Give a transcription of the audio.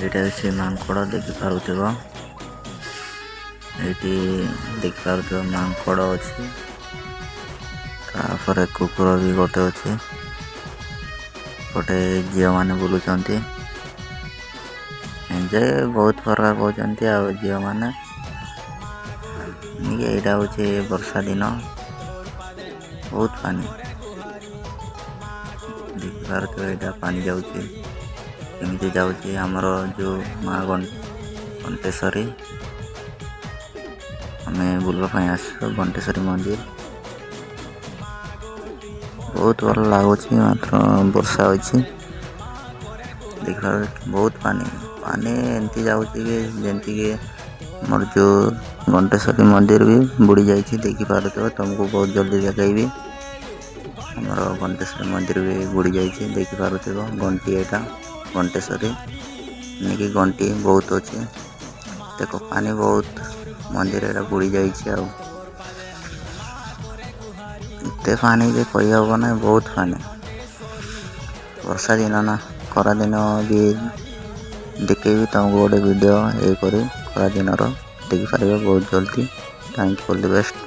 ଏଇଟା ଅଛି ମାଙ୍କଡ଼ ଦେଖିପାରୁଥିବ। ଏଇଠି ଦେଖିପାରୁଥିବ ମାଙ୍କଡ଼ ଅଛି। ତାପରେ କୁକୁର ବି ଗୋଟେ ଅଛି। ଗୋଟେ ଝିଅମାନେ ବୁଲୁଛନ୍ତି। ଏନ୍ଜୟ ବହୁତ ପ୍ରକାର କରୁଛନ୍ତି ଆଉ ଝିଅମାନେ। ଏଇଟା ହେଉଛି ବର୍ଷା ଦିନ। ବହୁତ ପାଣି ଦେଖିପାରୁଥିବ। ଏଇଟା ପାଣି ଯାଉଛି କେମିତି ଯାଉଛି ଆମର ଯେଉଁ ମା ଘଣ୍ଟେଶ୍ୱରୀ। ଆମେ ବୁଲିବା ପାଇଁ ଆସିଛୁ ଘଣ୍ଟେଶ୍ୱରୀ ମନ୍ଦିର। ବହୁତ ଭଲ ଲାଗୁଛି ମାତ୍ର ବର୍ଷା ଅଛି। ଦେଖିପାରୁଥିବ ବହୁତ ପାଣି ଏମିତି ଯାଉଛି କି ଯେମିତିକି ଆମର ଯେଉଁ ଘଣ୍ଟେଶ୍ୱରୀ ମନ୍ଦିର ବି ବୁଡ଼ି ଯାଇଛି। ଦେଖିପାରୁଥିବ ତୁମକୁ ବହୁତ ଜଲ୍ଦି ଦେଖେଇବି। ଆମର ଘଣ୍ଟେଶ୍ୱରୀ ମନ୍ଦିର ବି ବୁଡ଼ି ଯାଇଛି। ଦେଖିପାରୁଥିବ ଘଣ୍ଟି ଏଇଟା ଘଣ୍ଟେଶ୍ୱରୀ ଏଣିକି ଘଣ୍ଟି ବହୁତ ଅଛି। ଦେଖ ପାଣି ବହୁତ ମନ୍ଦିରରେ ବୁଡ଼ି ଯାଇଛି। ଆଉ ଏତେ ପାଣି ଯେ କହିହେବ ନାହିଁ, ବହୁତ ପାଣି। ବର୍ଷା ଦିନ ନା, ଖରା ଦିନ ବି ଦେଖେଇବି ତୁମକୁ ଗୋଟେ ଭିଡ଼ିଓ ଏହିପରି ଖରାଦିନର ଦେଖିପାରିବ ବହୁତ ଜଲ୍ଦି। Thank you, all the best.